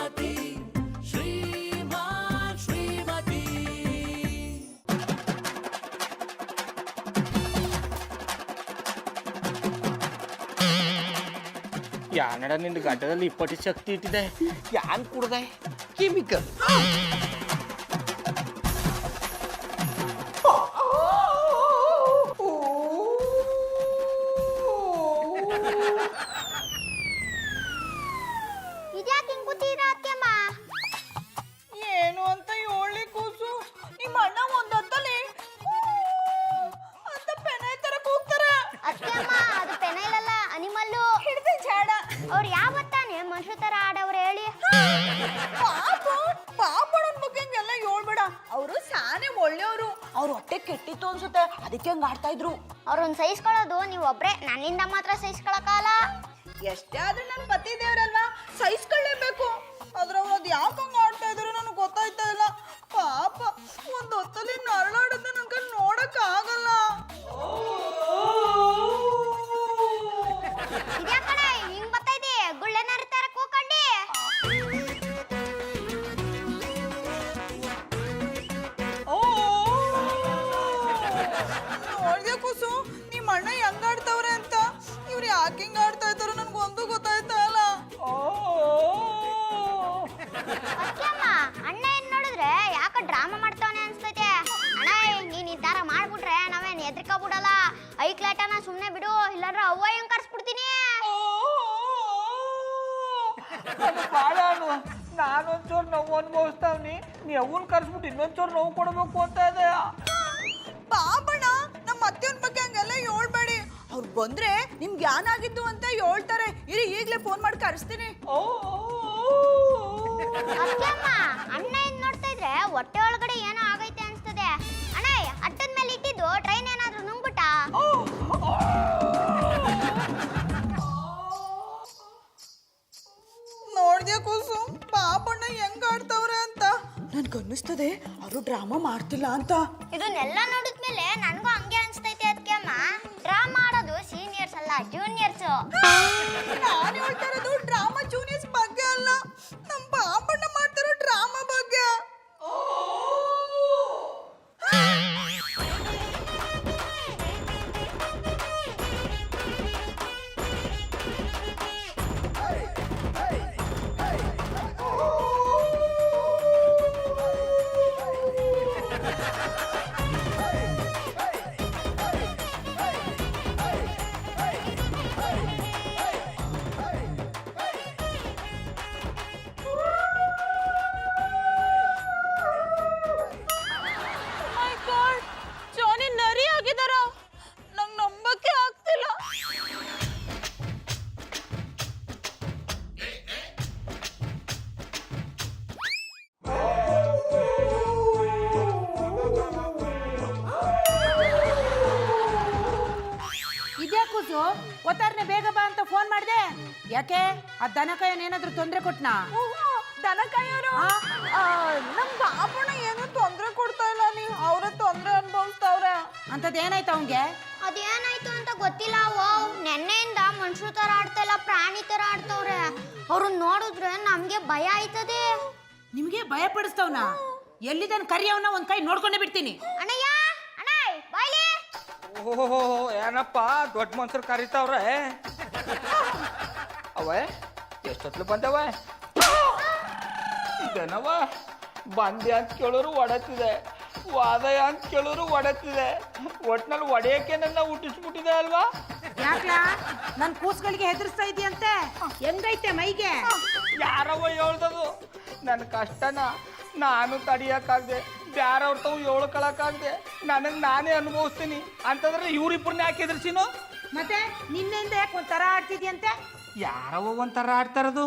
ಶ್ರೀಮತಿ ಶ್ರೀಮಾನ್ ಶ್ರೀಮತಿ. ಯಾನಡ ನಿನ್ನ ಗಡ್ಡದಲ್ಲಿ ಇಪ್ಪತ್ತು ಶಕ್ತಿ ಇಟ್ಟಿದೆ. ಯಾನ್ ಕುಡ್ದೆ ಕೆಮಿಕಲ್. ಏನು ಅಂತ ಹೇಳಿ ಕೂಸು, ನಿಮ್ಮ ಅಣ್ಣ ಒಂದೊತ್ತಲ್ಲಿ ಅಂತ ಪೆನೈ ತರ ಕೂಗ್ತಾರ. ಅತ್ತೆಮ್ಮ ಅದು ಪೆನೈಲಲ್ಲ ಅನಿಮಲ್ಲು. ಹಿಡ್ದೆ ಜಾಡ. ಅವ್ರು ಯಾವತ್ತಾನೆ ಮನುಷ್ಯ ತರ ಆಡವ್ರು ಹೇಳಿ. ಪಾಪಡನ್ ಬಗ್ಗೆ ಹಂಗೆಲ್ಲ ಹೇಳ್ಬೇಡ. ಅವರು ಸಾನೆ ಒಳ್ಳೆಯವರು. ಅವ್ರ ಹೊಟ್ಟೆ ಕೆಟ್ಟಿತ್ತು ಅನ್ಸುತ್ತೆ, ಅದಕ್ಕೆ ಹಂಗ ಆಡ್ತಾ ಇದ್ರು. ಅವ್ರನ್ನ ಸಹಿಸ್ಕೊಳ್ಳೋದು ನೀವು ಒಬ್ರೆ, ನನ್ನಿಂದ ಮಾತ್ರ ಸಹಿಸ್ಕೊಳಕಾಗಲ್ಲ. ಎಷ್ಟೇ ಆದ್ರೂ ನನ್ನ ಪತಿ ದೇವ್ರಲ್ವಾ, ಸಹಿಸ್ಕೊಳ್ಳೇಬೇಕು. ಆದ್ರೆ ಅವ್ರು ಅದು ಯಾಕೆ ಹಂಗ ಆಡ್ತಾ ಇದ್ರು ನನಗೆ ಗೊತ್ತಾಯ್ತಾ ಇಲ್ಲ. ಪಾಪ ಒಂದ್ ಹೊತ್ತಲ್ಲಿ ನರಳಾಡೋದ ನನ್ ಕೈ ನೋಡಕ್ ಆಗಲ್ಲ. ಇದ್ಯಾ ಕಡೆ ಹಿಂಗ್ ಬತ್ತೈತಿ, ಗುಳ್ಳೆ ನರಿತಾರ ಕೂಕಂಡಿ. ನೋಡ್ದೆ ಕೂಸು, ನಿಮ್ಮ ಅಣ್ಣ ಹೆಂಗ್ ಆಡ್ತಾವ್ರೆ ಅಂತ. ಇವ್ರು ಯಾಕೆ ಹಿಂಗ್ ಆಡ್ತಾ ಇದ್ದಾರೋ ನನ್ಗೊಂದು ಗೊತ್ತಾಯ್ತಾ ಇಲ್ಲ. ಅತ್ತೆಮ್ಮ ಅಣ್ಣ ಏನ್ ನೋಡಿದ್ರೆ ಯಾಕ ಡ್ರಾಮಾ ಮಾಡ್ತಾವನೆ ಅನ್ಸ್ತೈತೆ. ಅಣ್ಣ ನೀನ್ ಈ ತರ ಮಾಡ್ಬಿಟ್ರೆ ನಾವೇನ್ ಎದ್ರಿಕೋಬಿಡಲ್ಲ. ಐಕ್ಲಾಟನ ಸುಮ್ನೆ ಬಿಡು, ಇಲ್ಲಾಂದ್ರೆ ಅವ್ವ ಹೆಂಗ್ ಕರ್ಸ್ಬಿಡ್ತೀನಿ. ನಾನೊಂಚೂರು ನೋವು ಅನುಭವಿಸ್ತಾವ್ನಿ. ನೀ ಅವನ್ ಕರ್ಸ್ಬಿಟ್ಟು ಇನ್ನೊಂಚೂರು ನೋವು ಕೊಡ್ಬೇಕು ಅಂತ ಇದೆ. ಪಾಪಣ್ಣ, ನಮ್ಮ ಅತ್ತೆಯವ್ನ ಬಗ್ಗೆ ಹಂಗೆಲ್ಲ ಹೇಳ್ಬೇಡಿ. ಅವ್ರು ಬಂದ್ರೆ ನಿಮ್ಗೆ ಏನಾಗಿದ್ದು ಅಂತ ಹೇಳ್ತಾರೆ. ಇರಿ ಈಗ್ಲೇ ಫೋನ್ ಮಾಡಿ ಕರೆಸ್ತೀನಿ. ಅತ್ತೆಮ್ಮ ಅಣ್ಣ ಏನ್ ನೋಡ್ತಾ ಇದ್ರೆ ಹೊಟ್ಟೆ ಒಳಗಡೆ ಏನೋ ಆಗೈತೆ ಅನ್ಸ್ತದೆ. ಅಣ್ಣ ಅಟ್ಟದ ಮೇಲೆ ಇಟ್ಟಿದ್ದು ಟ್ರೈನ್ ಏನಾದ್ರೂ ನುಂಗ್ಬಿಟ್ಟ? ನೋಡ್ದೆ ಕೂಸು, ಪಾಪಣ್ಣ ಹೆಂಗ್ ಆಡ್ತಾವ್ರೆ ಅಂತ. ನನ್ಗನ್ನಿಸ್ತದೆ ಅವರು ಡ್ರಾಮಾ ಮಾಡ್ತಿಲ್ಲ ಅಂತ. ಇದನ್ನೆಲ್ಲ ನೋಡಿದ್ಮೇಲೆ ನನಗೂ ಹಂಗೆ ಅನ್ಸ್ತೈತೆ. ಅದಕ್ಕೆ ಅಮ್ಮ ಡ್ರಾಮಾ ಆಡೋದು ಸೀನಿಯರ್ಸ್ ಅಲ್ಲ, ಜೂನಿಯರ್ಸ್. ನಾನು ಹೇಳ್ತಾ ಇರೋದು ಡ್ರಾಮಾ ಜೂನಿಯರ್ಸ್ ಬಗ್ಗೆ ಅಲ್ಲ, ನಮ್ಮ ಪಾಪಣ್ಣ ಮಾಡ್ತಿರೋ ಡ್ರಾಮಾ ಬಗ್ಗೆ. ಜಾನಿ ನರಿ ಆಗಿದಾರ, ನಂಗೆ ನಂಬಕ್ಕೆ ಆಗ್ತಿಲ್ಲ. ಇದ್ಯಾಕೂಸು ಒತ್ತಾರನೆ ಬೇಗ ಬಾ ಅಂತ ಫೋನ್ ಮಾಡಿದೆ. ಯಾಕೆ ಆ ದನಕಾಯನ್ ಏನಾದ್ರೂ ತೊಂದರೆ ಕೊಟ್ನಾ? ದನ ಕಾಯೋರು ನಮ್ ಪಾಪಣ್ಣ ಏನೂ ತೊಂದ್ರೆ ಕೊಡ್ತಾ ಇಲ್ಲ. ನೀವು ಅವ್ರ ತೊಂದ್ರೆ ಅನುಭವಿಸ್ತಾವ್ರೆ. ಅಂತದ್ ಏನಾಯ್ತು ಅವಂಗೆ? ಅದೇನಾಯ್ತು ಅಂತ ಗೊತ್ತಿಲ್ಲ. ನೆನ್ನೆಯಿಂದ ಮನುಷ್ಯರ ತರ ಆಡ್ತಾ ಇಲ್ಲ, ಪ್ರಾಣಿ ತರ ಆಡ್ತವ್ರೆ. ಅವ್ರನ್ನ ನೋಡಿದ್ರೆ ನಮ್ಗೆ ಭಯ ಆಯ್ತದೆ. ನಿಮ್ಗೆ ಭಯ ಪಡಿಸ್ತವ್ನ? ಎಲ್ಲಿದನ್ ಕರಿ ಅವನ ಒಂದ್ ಕೈ ನೋಡ್ಕೊಂಡೇ ಬಿಡ್ತೀನಿ. ಅಣ್ಣಯ್ಯ, ಅಣ್ಣ ಬಾಯ್ಲಿ. ಓಹೋ, ಏನಪ್ಪ ದೊಡ್ಡ ಮನ್ಸರು ಕರೀತಾವ್ರೆ. ಅವೇ ಎಷ್ಟೊತ್ಲು ಬಂದವ? ಇದೇನವ ಬಂದೆ ಅಂತ ಕೇಳೋರು ಒಡತಿದೆ, ವಾದಯ ಅಂತ ಕೇಳೋರು ಒಡತಿದೆ. ಒಟ್ನಲ್ಲಿ ಒಡೆಯಕ್ಕೆ ನನ್ನ ಹುಟ್ಟಿಸ್ಬಿಟ್ಟಿದೆ ಅಲ್ವಾ? ಯಾಕ್ಲಾ ನನ್ ಕೂಸ್ಗಳಿಗೆ ಹೆದರ್ಸ್ತಾ ಇದೆಯಂತೆ? ಹೆಂಗೈತೆ ಮೈಗೆ? ಯಾರವ ಹೇಳ್ದದು? ನನ್ನ ಕಷ್ಟನ ನಾನು ತಡಿಯಕ್ಕಾಗ್ದೆ, ಬ್ಯಾರವ್ರ ತಾವು ಹೇಳ್ಕೊಳಕ್ಕಾಗ್ದೆ. ನನಗೆ ನಾನೇ ಅನುಭವಿಸ್ತೀನಿ ಅಂತಂದ್ರೆ ಇವ್ರಿಬ್ಬರನ್ನ ಯಾಕೆ ಎದುರ್ಸಿನೋ? ಮತ್ತೆ ನಿನ್ನೆಯಿಂದ ಯಾಕೆ ಒಂಥರ ಆಡ್ತಿದ್ಯಂತೆ? ಯಾರವ ಒಂಥರ ಆಡ್ತಾರದು?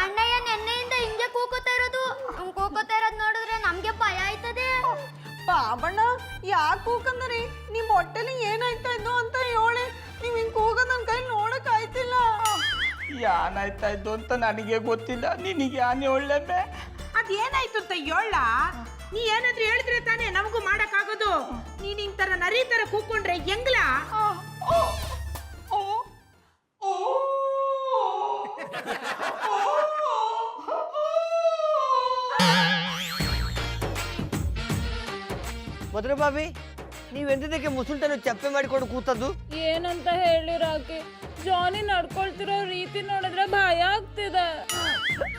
ಅಣ್ಣಯ್ಯ ನೆನ್ನೆಯಿಂದ ಹಿಂಗೆ ಕೂಕೋತಾ ಇರೋದು. ಕೂಕೋತಾ ಇರೋದು ನೋಡಿದ್ರೆ ನಮ್ಗೆ ಭಯ ಆಯ್ತದೆ. ಪಾಪಣ್ಣ ಯಾಕೆ ಕೂಕಂದ್ರಿ? ನಿಮ್ ಹೊಟ್ಟೆಲಿ ಏನಾಯ್ತಾ ಇದ್ದು ಅಂತ ಹೇಳಿ. ನೀವ್ ಹಿಂಗ್ ಕೂಗೋದ್ ನನ್ ಕೈ ನೋಡಕ್ ಆಯ್ತಿಲ್ಲ. ಏನಾಯ್ತಾ ಇದ್ದು ಅಂತ ನನಗೆ ಗೊತ್ತಿಲ್ಲ, ನಿನಗೆ ಯಾನೇ ಒಳ್ಳೆಮ್ಮೆ. ಅದೇನಾಯ್ತು ಅಂತ ಹೇಳ. ನೀ ಏನಾದ್ರೂ ಹೇಳಿದ್ರೆ ತಾನೇ ನಮಗೂ ಮಾಡಕ್ಕಾಗೋದು. ನೀನ್ ಹಿಂಗ್ ತರ ನರಿ ತರ ಕೂಕೊಂಡ್ರೆ ಹೆಂಗ್ಲಾ? ಮಧುರ ಬಾಬಿ ನೀವೆಂದಕ್ಕೆ ಮುಸುಲ್ಟನ್ನು ಚಪ್ಪೆ ಮಾಡಿಕೊಂಡು ಕೂತದ್ದು? ಏನಂತ ಹೇಳಿರಾಕಿ ಜಾನಿ ನಡ್ಕೊಳ್ತಿರೋ ರೀತಿ ನೋಡಿದ್ರೆ ಭಯ ಆಗ್ತಿದೆ.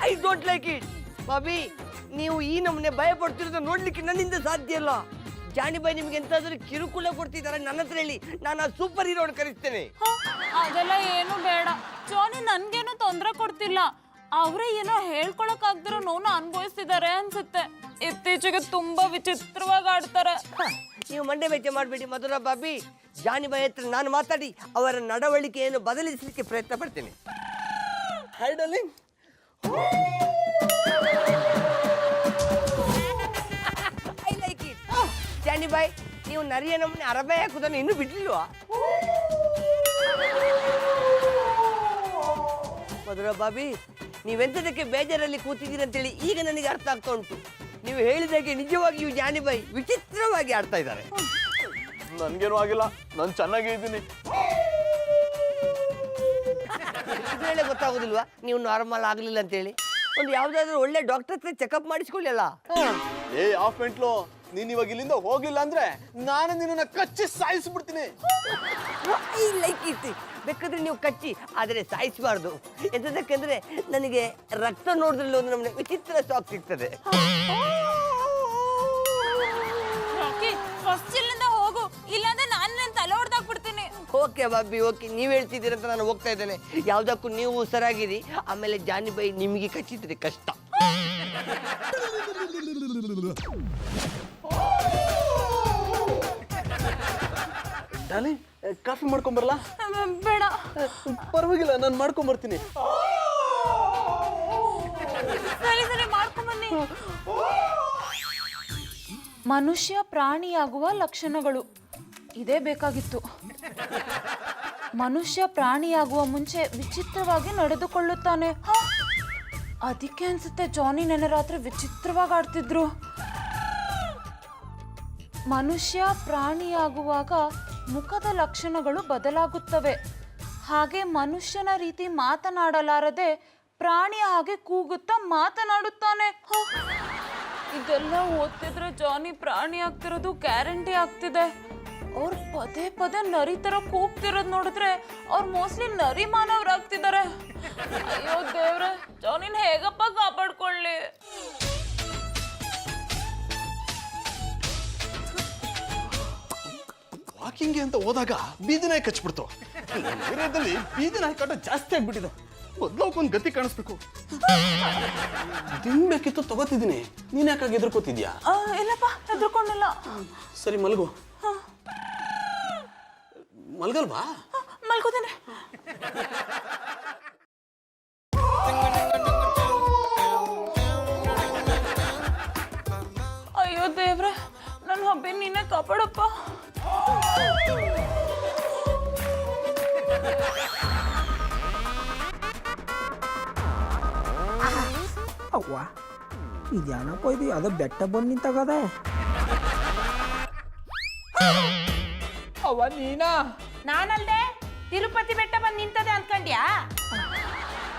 I don't like it. Bobby ನೀವು ಈ ನಮ್ಮನೆ ಭಯ ಪಡ್ತಿರೋದು ನೋಡ್ಲಿಕ್ಕೆ ನನ್ನಿಂದ ಸಾಧ್ಯ ಇಲ್ಲ. ಜಾನಿ ಬಾಯಿ ನಿಮ್ಗೆ ಎಂತಾದ್ರೂ ಕಿರುಕುಳ ಕೊಡ್ತಿದ್ದಾರೆ ನನ್ನ ಹತ್ರ ಹೇಳಿ, ನಾನು ಆ ಸೂಪರ್ ಹೀರೋ ಕರೆಸ್ತೇನೆ. ಅದೆಲ್ಲ ಏನು ಬೇಡ. ಜಾನಿ ನನ್ಗೇನು ತೊಂದರೆ ಕೊಡ್ತಿಲ್ಲ. ಅವರೇ ಏನೋ ಹೇಳ್ಕೊಳಕ್ ಆಗ್ದಿರೋ ನೋವು ಅನುಭವಿಸ್ತಿದ್ದಾರೆ ಅನ್ಸುತ್ತೆ. ಇತ್ತೀಚೆಗೆ ತುಂಬಾ ವಿಚಿತ್ರವಾಗಿ ಆಡ್ತಾರೆ. ನೀವು ಮಂಡೆ ವೆಚ್ಚ ಮಾಡಬೇಡಿ ಮಧುರ ಬಾಬಿ. ಜಾನಿ ಬಾಯಿ ಹತ್ರ ನಾನು ಮಾತಾಡಿ ಅವರ ನಡವಳಿಕೆಯನ್ನು ಬದಲಿಸಲಿಕ್ಕೆ ಪ್ರಯತ್ನ ಪಡ್ತೇನೆ. Hi darling. I like it. Johnny ಬಾಯಿ ನೀವು ನರಿಯ ನಮ್ಮನೆ ಅರಬೆ ಹಾಕುದನ್ನು ಇನ್ನೂ ಬಿಡ್ಲಿಲ್ವಾ? ಮಧುರ ಬಾಬಿ ನೀವೆಂತದಕ್ಕೆ ಬೇಜಾರಲ್ಲಿ ಕೂತಿದ್ದೀರಿ ಅಂತೇಳಿ ಈಗ ನನಗೆ ಅರ್ಥ ಆಗ್ತಾ ಉಂಟು. ನೀವು ಹೇಳಿದಾಗೆ ನಿಜವಾಗಿಯೂ ಜಾನಿ ಬಾಯಿ ವಿಚಿತ್ರವಾಗಿ ಆಡ್ತಾ ಇದ್ದಾರೆ. ನನ್ಗೇನು ಆಗಿಲ್ಲ, ನಾನು ಚೆನ್ನಾಗೇ ಇದ್ದೀನಿ. ಇದ್ರೇಳೆ ಗೊತ್ತಾಗೋದಿಲ್ವಾ ನೀವು ನಾರ್ಮಲ್ ಆಗ್ಲಿಲ್ಲ ಅಂತೇಳಿ? ಒಂದು ಯಾವ್ದಾದ್ರು ಒಳ್ಳೆ ಡಾಕ್ಟರ್ ಹತ್ರ ಚೆಕಪ್ ಮಾಡಿಸ್ಕೊಳ್ಳಿ ಅಲ್ಲ. ಏ ಆಫ್ ಮೆಂಟ್ಲು, ನೀನ್ ಇವಾಗ ಇಲ್ಲಿಂದ ಹೋಗ್ಲಿಲ್ಲ ಅಂದ್ರೆ ನಾನು ನಿನ್ನ ಕಚ್ಚಿ ಸಾಯಿಸ್ಬಿಡ್ತೀನಿ. ಲೈಕ್ ಇತ್ತು. ಬೇಕಾದ್ರೆ ನೀವು ಕಚ್ಚಿ, ಆದರೆ ಸಾಯಿಸಬಾರ್ದು. ಎಂತದಕ್ಕೆಂದ್ರೆ ನನಗೆ ರಕ್ತ ನೋಡಿದ್ರಲ್ಲಿ ಒಂದು ನಮ್ಮನೆ ವಿಚಿತ್ರ ಶಾಕ್ ಸಿಗ್ತದೆ. ಫಸ್ಟ್ ಇಲ್ಲಿಂದ ಹೋಗು, ಇಲ್ಲಾಂದ್ರೆ ನಾನು ನನ್ನ ತಲೆ ಹೊಡೆದಾಕ್ಬಿಡ್ತೀನಿ. ಓಕೆ ಬಾಬಿ ಓಕೆ, ನೀವು ಹೇಳ್ತಿದ್ದೀರಂತ ನಾನು ಹೋಗ್ತಾ ಇದ್ದೇನೆ. ಯಾವ್ದಕ್ಕೂ ನೀವು ಹುಷಾರಾಗಿರಿ. ಆಮೇಲೆ ಜಾನಿ ಬಾಯಿ ನಿಮಗೆ ಕಚ್ಚಿದ್ರೆ ಕಷ್ಟ. ಡಾರ್ಲಿಂಗ್, ಕಾಫಿ ಮಾಡ್ಕೊಂಬರಲ್ಲ? ಬೇಡ, ಪರವಾಗಿಲ್ಲ, ನಾನು ಮಾಡ್ಕೊಂಬರ್ತೀನಿ. ಸರಿ ಸರಿ ಮಾಡ್ಕೊಂಬನ್ನಿ. ಮನುಷ್ಯ ಪ್ರಾಣಿಯಾಗುವ ಲಕ್ಷಣಗಳು ಇದೇ ಬೇಕಾಗಿತ್ತು. ಮನುಷ್ಯ ಪ್ರಾಣಿಯಾಗುವ ಮುಂಚೆ ವಿಚಿತ್ರವಾಗಿ ನಡೆದುಕೊಳ್ಳುತ್ತಾನೆ. ಅದಕ್ಕೆ ಅನ್ಸುತ್ತೆ ಜಾನಿ ನೆನ್ನೆ ರಾತ್ರಿ ವಿಚಿತ್ರವಾಗಿ ಆಡ್ತಿದ್ರು. ಮನುಷ್ಯ ಪ್ರಾಣಿಯಾಗುವಾಗ ಮುಖದ ಲಕ್ಷಣಗಳು ಬದಲಾಗುತ್ತವೆ. ಹಾಗೆ ಮನುಷ್ಯನ ರೀತಿ ಮಾತನಾಡಲಾರದೆ ಪ್ರಾಣಿಯ ಹಾಗೆ ಕೂಗುತ್ತಾ ಮಾತನಾಡುತ್ತಾನೆ. ಇದೆಲ್ಲ ಓದ್ತಿದ್ರೆ ಜಾನಿ ಪ್ರಾಣಿ ಆಗ್ತಿರೋದು ಗ್ಯಾರಂಟಿ ಆಗ್ತಿದೆ. ಅವ್ರು ಪದೇ ಪದೇ ನರಿ ತರ ಕೂಗ್ತಿರೋದು ನೋಡಿದ್ರೆ ಅವ್ರು ಮೋಸ್ಟ್ಲಿ ನರಿ ಮಾನವರಾಗ್ತಿದ್ದಾರೆ. ಅಯ್ಯೋ ದೇವ್ರೆ, ಜಾನಿನ ಹೇಗಪ್ಪ ಕಾಪಾಡ್ಕೊಳ್ಳಿ? ವಾಕಿಂಗ್ ಅಂತ ಹೋದಾಗ ಬೀದಿ ನಾಯಿ ಕಚ್ಬಿಡ್ತು. ಏರಿಯಾದಲ್ಲಿ ಬೀದಿ ನಾಯಿ ಕಾಟ ಜಾಸ್ತಿ ಆಗ್ಬಿಟ್ಟಿದೆ. ಮೊದ್ಲಕ್ಕೊಂದು ಗತಿ ಕಾಣಿಸ್ಬೇಕು. ತಿನ್ಬೇಕಿತ್ತು ತಗೋತಿದ್ದೀನಿ. ನೀನ್ ಯಾಕಾಗಿ ಎದುರ್ಕೋತಿದ್ಯಾ? ಇಲ್ಲಪ್ಪ, ಹೆದರ್ಕೊಂಡಿಲ್ಲ. ಸರಿ ಮಲ್ಗು. ಮಲ್ಗಲ್ವಾ? ಮಲ್ಕೋತೀನಿ. ಅಯ್ಯೋ ದೇವ್ರೆ, ನನ್ನ ಹಬ್ಬಿ ನೀನೇ ಕಾಪಾಡಪ್ಪ. ಅವ್ವ ಇದ್ಯಾನಪ್ಪ ಇದು? ಯಾವುದೋ ಬೆಟ್ಟ ಬಂದು ನಿಂತಾಗದೆ. ಅವ್ವ ನೀನಾ? ನಾನಲ್ದೆ, ತಿರುಪತಿ ಬೆಟ್ಟ ಬಂದು ನಿಂತದೆ ಅನ್ಕಂಡ್ಯಾ?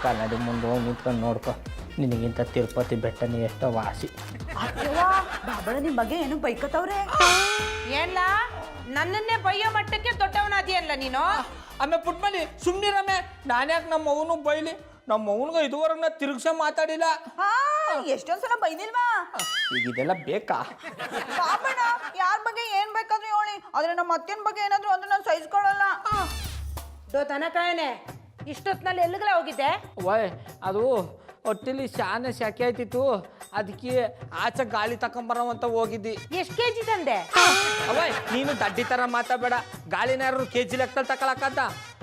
ಕನ್ನಡಿ ಮುಂದೆ ಹೋಗಿ ನಿಂತ್ಕೊಂಡು ನೋಡ್ಕೊ, ನಿನಗಿಂತ ತಿರುಪತಿ ಬೆಟ್ಟನೇ ಎಷ್ಟೋ ವಾಸಿ. ಬಾಬಳ ನಿಮ್ ಬಗ್ಗೆ ಏನು ಬೈಕತ್ತವ್ರೆ? ಏನ್ಲ ನನ್ನನ್ನೇ ಬೈಯೋ ಮಟ್ಟಕ್ಕೆ ದೊಡ್ಡವನಾದಿಯಲ್ಲ ನೀನು? ಆಮೇಲೆ ಪುಟ್ಮಲಿ ಸುಮ್ನಿರಮ್ಮೆ, ನಾನ್ಯಾಕೆ ನಮ್ಮ ಅವನು ಬೈಲಿ? ನಮ್ಮ ಅವನಿಗೆ ಇದುವರೆಗೆ ನಾ ತಿರುಗ್ಸ ಮಾತಾಡಿಲ್ಲ. ಎಷ್ಟೊಂದ್ಸಲ ಬೈದಿಲ್ವಾ? ಈಗ ಇದೆಲ್ಲ ಬೇಕಾ? ಬಾಬಣ್ಣ ಯಾರ ಬಗ್ಗೆ ಏನ್ ಬೇಕಾದ್ರೂ ಹೇಳಿ, ಆದ್ರೆ ನಮ್ಮ ಅತ್ತೆನ ಬಗ್ಗೆ ಏನಾದ್ರು ಅಂದ್ರೆ ನಾನು ಸಹಿಸ್ಕೊಳ್ಳಲ್ಲ. ತನಕನೇ ಇಷ್ಟೊತ್ತಿನಲ್ಲಿ ಎಲ್ಲಿಗಲ ಹೋಗಿದ್ದೆ? ವಯ್ ಅದು ಹೊಟ್ಟೆಲಿ ಶಾನೆ ಸೆಕೆ ಆಯ್ತಿತ್ತು, ಅದಕ್ಕೆ ಆಚೆ ಗಾಳಿ ತಕೊಂಬರವಂತ ಹೋಗಿದ್ದಿ. ಎಷ್ಟು ಕೆಜಿ ತಂದೆ? ಅವಯ್ ನೀನು ದಡ್ಡಿ ತರ ಮಾತಾಡಬೇಡ. ಗಾಳಿನ ಯಾರು ಕೆಜಿ ಲೆಕ್ಕದಲ್ಲಿ ತಕೊಳಕಂತ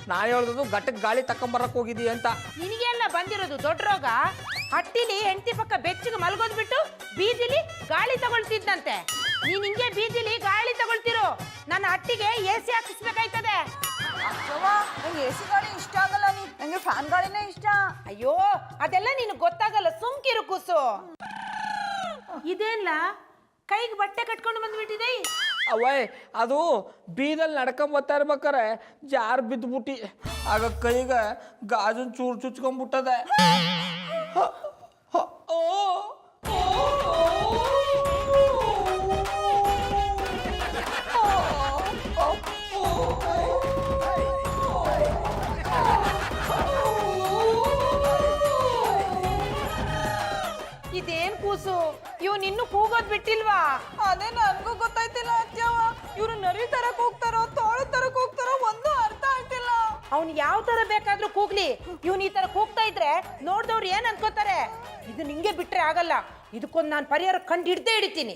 ನಾನು ಹೇಳ್ದು ಗಟ್ಟಕ್ಕೆ ಗಾಳಿ ತಕೊಂಬರಕ್ ಹೋಗಿದ್ದಿ ಅಂತ. ನಿನಗೆಲ್ಲ ಬಂದಿರೋದು ದೊಡ್ಡ ರೋಗ. ಹಟ್ಟಿಲಿ ಹೆಂಡತಿ ಪಕ್ಕ ಬೆಚ್ಚಗೆ ಮಲ್ಗೋದ್ ಬಿಟ್ಟು ಬೀದಿಲಿ ಗಾಳಿ ತಗೊಳ್ತಿದ್ದಂತೆ. ನೀನ್ ಹಿಂಗೆ ಬೀದಿಲಿ ಗಾಳಿ ತಗೊಳ್ತಿರೋ, ನನ್ನ ಹಟ್ಟಿಗೆ AC ಹಾಕಿಸ್ಬೇಕಾಯ್ತದೆ. ನಂಗೆ AC ಗಾಳಿ ಇಷ್ಟ ಆಗಲ್ಲ, ನಂಗೆ ಫ್ಯಾನ್ ಗಾಳಿನೇ ಇಷ್ಟ. ಅಯ್ಯೋ ಅದೆಲ್ಲ ನಿನಗೆ ಗೊತ್ತಾಗಲ್ಲ, ಸುಮ್ಕಿರು ಕೂಸು. ಇದೇನ್ಲ ಕೈಗೆ ಬಟ್ಟೆ ಕಟ್ಕೊಂಡು ಬಂದ್ಬಿಟ್ಟಿದೆ? ಅವಯ್ ಅದು ಬೀದಲ್ಲಿ ನಡ್ಕೊಂಡ್ ಬರ್ತಾ ಇರ್ಬೇಕಾರೆ ಜಾರ್ ಬಿದ್ದುಬಿಟ್ಟಿ, ಆಗ ಕೈಗೆ ಗಾಜನ್ ಚೂರು ಚುಚ್ಕೊಂಡ್ಬಿಟ್ಟದೆ. ಕೂಸು ಇವನ್ ಇನ್ನು ಕೂಗೋದ್ ಬಿಟ್ಟಿಲ್ವಾ? ಅದೇ ನನ್ಗೂ ಗೊತ್ತಾಯ್ತಿಲ್ಲ ಅತ್ಯವ. ಇವ್ರು ನರಿ ತರಕ್ ಹೋಗ್ತಾರೋ ತೋಳ ತರಕ್ ಹೋಗ್ತಾರೋ ಒಂದು ಅರ್ಥ ಆಯ್ತಿಲ್ಲ. ಅವ್ನ್ ಯಾವ ತರ ಬೇಕಾದ್ರೂ ಕೂಗ್ಲಿ, ಇವನ್ ಈ ತರ ಕೂಗ್ತಾ ಇದ್ರೆ ನೋಡ್ದವ್ರು ಏನ್ ಅನ್ಕೋತಾರೆ? ಇದು ನಿಂಗೆ ಬಿಟ್ರೆ ಆಗಲ್ಲ, ಇದಕ್ಕೊಂದು ನಾನು ಪರಿಹಾರ ಕಂಡು ಹಿಡಿತೀನಿ.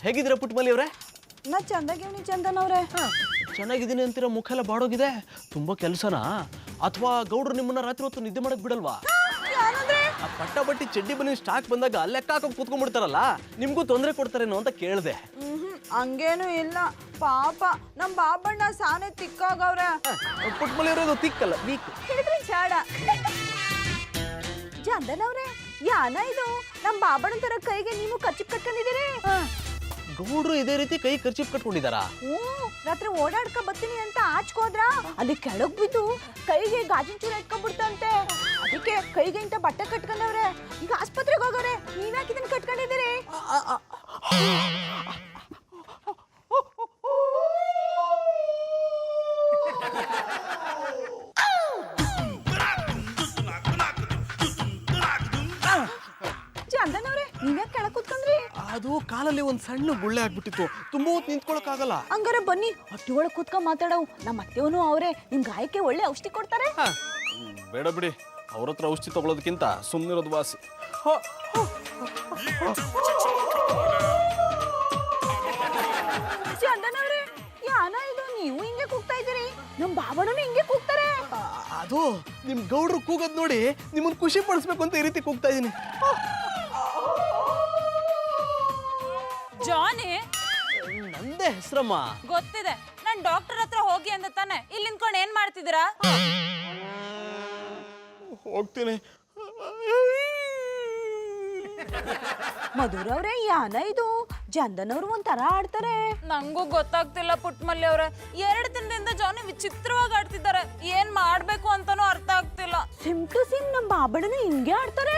ಹೇಗಿದ್ದೀರಾ ಪುಟ್ಟಮಲ್ಲಿ ಅವರೇ? ನಾ ಚಂದಾಗಿವ್ನಿ ಚಂದನ್ ಅವ್ರೆ. ಚೆನ್ನಾಗಿದ್ದೀನಿ ಅಂತೀರ, ಮುಖ ಎಲ್ಲ ಬಾಡೋಗಿದೆ. ತುಂಬಾ ಕೆಲಸನಾ ಅಥವಾ ಗೌಡ್ರು ನಿಮ್ಮನ್ನ ರಾತ್ರಿ ಹೊತ್ತು ನಿದ್ದೆ ಮಾಡಕ್ ಬಿಡಲ್ವಾ? ಆ ಪಟ್ಟ ಬಟ್ಟಿ ಚಡ್ಡಿ ಬನ್ನಿ ಸ್ಟಾಕ್ ಬಂದಾಗ ಲೆಕ್ಕ ಹಾಕಿ ಕೂತ್ಕೊಂಡ್ಬಿಡ್ತಾರಲ್ಲ, ನಿಮ್ಗೂ ತೊಂದರೆ ಕೊಡ್ತಾರೇನೋ ಅಂತ ಕೇಳಿದೆ. ಹಂಗೇನು ಇಲ್ಲ ಪಾಪ, ನಮ್ ಬಾಬಣ್ಣ ಸಾನೆ ತಿಕ್ಕಾಗವ್ರೆ. ಪುಟ್ಟಮಲ್ಲಿ ಅವರೇ ತಿಕ್ಕಲ್ಲ, ವೀಕ್. ಹೇಳಿದ್ರೆ ಚಾಡ. ಚಂದನ್ ಅವ್ರೆ, ಯಾನ ಇದು ನಮ್ ಬಾಬಣ್ಣ ತರ ಕೈಗೆ ನೀವು ಖರ್ಚು ಕಟ್ಕೊಂಡಿದ್ದೀರಿ? ಗೌಡ್ರು ಇದೇ ರೀತಿ ಕೈ ಖರ್ಚಿಪ್ ಕಟ್ಕೊಂಡಿದಾರಾ? ರಾತ್ರಿ ಓಡಾಡ್ಕ ಬರ್ತೀನಿ ಅಂತ ಆಚ್ಕೋದ್ರ, ಅಲ್ಲಿ ಕೆಳಗ್ ಬಿದ್ದು ಕೈಗೆ ಗಾಜಿನ ಚೂರ ಇಟ್ಕೊಂಡ್ಬಿಡ್ತಂತೆ. ಅದಕ್ಕೆ ಕೈಗೆ ಇಂತ ಬಟ್ಟೆ ಕಟ್ಕೊಂಡವ್ರೆ. ಈಗ ಆಸ್ಪತ್ರೆಗೆ ಹೋಗೋರೆ. ನೀವ್ಯಾಕೆ ಇದನ್ನ ಕಟ್ಕೊಂಡಿದ್ದೀರಿ? ಚಂದನ್ ಅವ್ರೆ, ನೀವ್ಯಾಕೆ ಕೆಳಗ್ ಕೂತ್ಕೊಂಡ್ರಿ? ಅದು ಕಾಲಲ್ಲಿ ಒಂದ್ ಸಣ್ಣ ಗುಳ್ಳೆ ಆಗ್ಬಿಟ್ಟಿತ್ತು, ತುಂಬಾ ಹೊತ್ತು ನಿಂತ್ಕೊಳಕ್ ಆಗಲ್ಲ. ಹಂಗಾರೆ ಬನ್ನಿ ಹೊಟ್ಟಿ ಒಳಗ್ ಕೂತ್ಕೊಂಡ್ ಮಾತಾಡವು. ನಮ್ಮ ಅತ್ತೆವನು ಅವ್ರೆ ನಿಮ್ ಗಾಯಕ್ಕೆ ಒಳ್ಳೆ ಔಷಧಿ ಕೊಡ್ತಾರೆ. ಬೇಡ ಬಿಡಿ, ಅವ್ರ ಹತ್ರ ಔಷಧಿ ತಗೊಳ್ಳೋದಕ್ಕಿಂತ ಸುಮ್ಮನಿರೋದು ವಾಸಿ. ಚಂದನ್ ಅವ್ರೆ, ಯಾನ ಇದು ನೀವು ಹಿಂಗೆ ಕೂಗ್ತಾ ಇದ್ದೀರಿ? ನಮ್ ಬಾಬಣ್ಣನು ಹಿಂಗೆ ಕೂಗ್ತಾರೆ. ಅದು ನಿಮ್ ಗೌಡ್ರು ಕೂಗೋದ್ ನೋಡಿ ನಿಮ್ಮನ್ನ ಖುಷಿ ಪಡಿಸ್ಬೇಕು ಅಂತ ಈ ರೀತಿ ಕೂಗ್ತಾ ಇದೀನಿ. ಜಾನಿ, ನಂದೇ ಹೆಸರಮ್ಮ. ಗೊತ್ತಿದೆ, ನಾನ್ ಡಾಕ್ಟರ್ ಹತ್ರ ಹೋಗಿ ಅಂದ ತಾನೆ. ಇಲ್ಲಿ ನಿಂತ್ಕೊಂಡು ಏನ್ ಮಾಡ್ತಿದ್ದೀರಾ? ಹೋಗ್ತೀನಿ. ಮಧುರ ಅವ್ರೆ, ಯಾನ ಇದು ಚಂದನ್ ಅವ್ರು ಒಂಥರ ಆಡ್ತಾರೆ. ನಂಗೂ ಗೊತ್ತಾಗ್ತಿಲ್ಲ ಪುಟ್ಟಮಲ್ಲಿ ಅವ್ರೆ. 2 ದಿನದಿಂದ ಜಾನಿ ವಿಚಿತ್ರವಾಗಿ ಆಡ್ತಿದ್ದಾರೆ. ಏನ್ ಮಾಡ್ಬೇಕು ಅಂತಾನೂ ಅರ್ಥ ಆಗ್ತಿಲ್ಲ. ಸಿಮ್ ಟು ಸಿಮ್ ನಮ್ ಬಾಬಣ್ಣನು ಹಿಂಗೆ ಆಡ್ತಾರೆ.